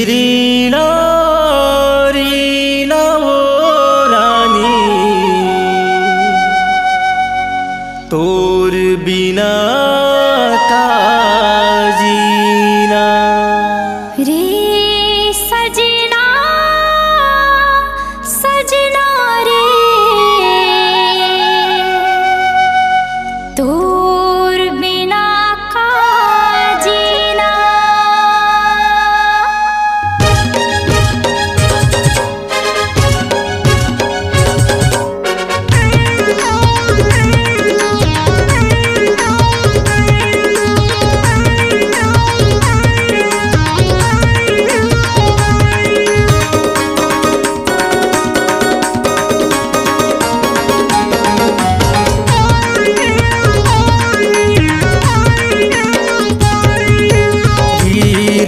रीना रीना वो रानी तोर बिना का जीना रे सजना सजना रे तोर बिना का जीना।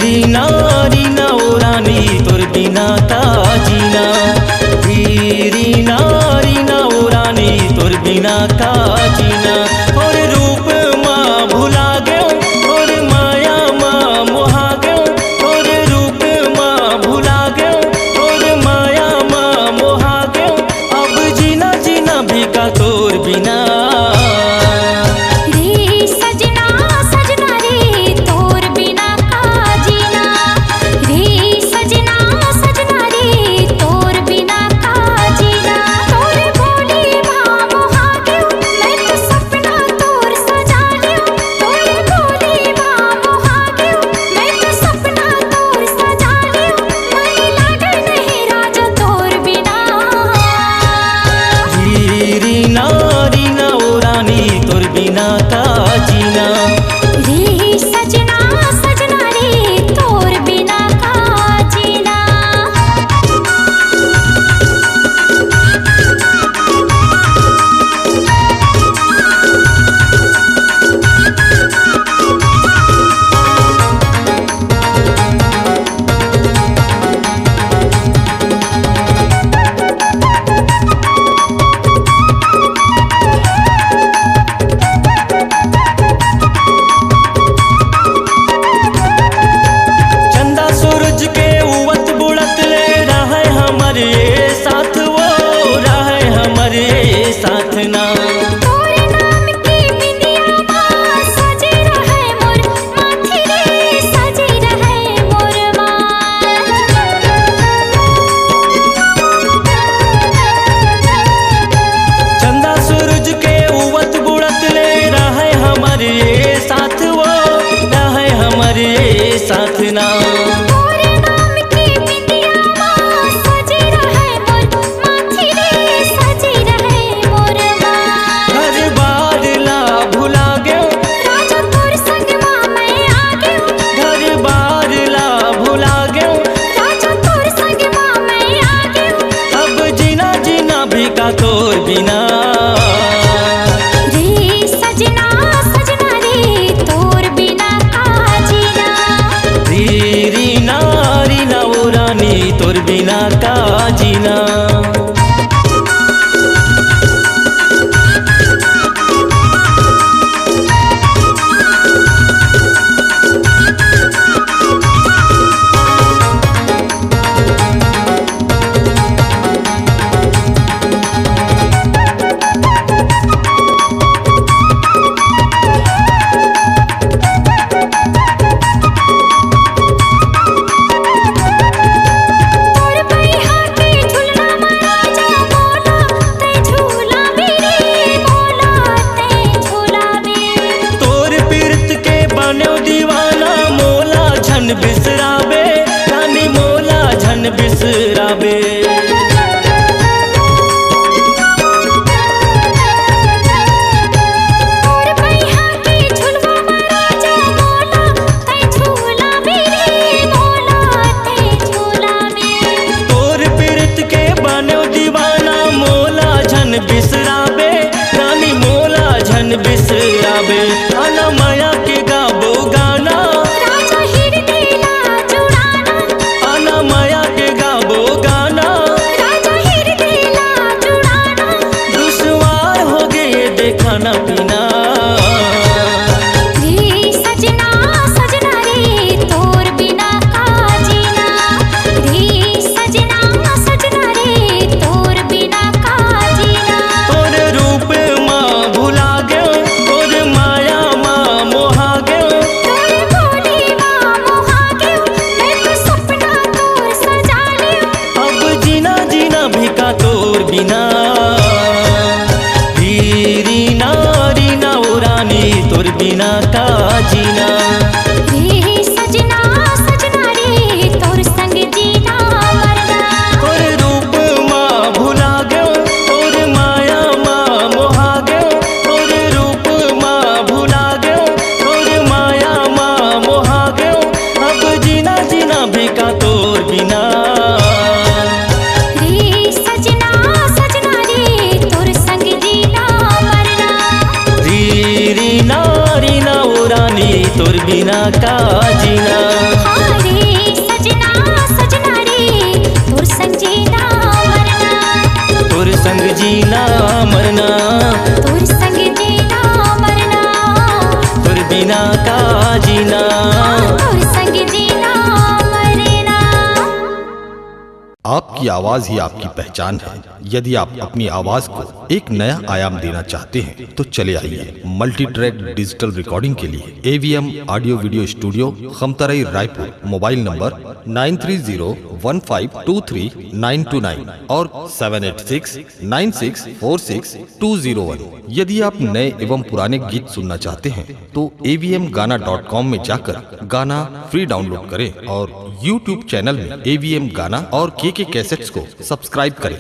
रीना रीना ओ रानी तोर बिना का जीना रीना रीना ओ रानी तोर बिना का जीना। और रूप माँ भुला गयो और माया माँ मोहा गयो और रूप माँ भुला गयो और माया माँ मोहा गयो। अब जीना जीना भी का तोर बिना बिना का जीना रे सजना सजना रे तोर बिना का जीना। तोरे नाम की बिंदिया माँ सजे रहे मोर माथी रे सजे रहे मोर माँ। चंदा सूरज के उवत बुड़त ले रहे हमारे साथ वो रहे हमारे साथ ना। तोर बिना रे सजना सजना रे तोर बिना का जीना। री बिना का जीना। हाँ रे सजना सजना रे तोर संग जीना मरना, तोर संग जीना मरना, तोर संग जीना मरना, तोर बिना का जीना। तोर संग जीना मरना। आपकी आवाज ही आपकी पहचान है। यदि आप अपनी आवाज को एक नया आयाम देना चाहते हैं तो चले आइए मल्टी ट्रैक डिजिटल रिकॉर्डिंग के लिए AVM audio video studio Khamtarai Raipur. Mobile number 9301523929 और 7869646201। यदि आप नए एवं पुराने गीत सुनना चाहते हैं तो avmgana.com में जाकर गाना फ्री डाउनलोड करें और YouTube चैनल में AVM गाना और KK कैसेट्स को सब्सक्राइब करें।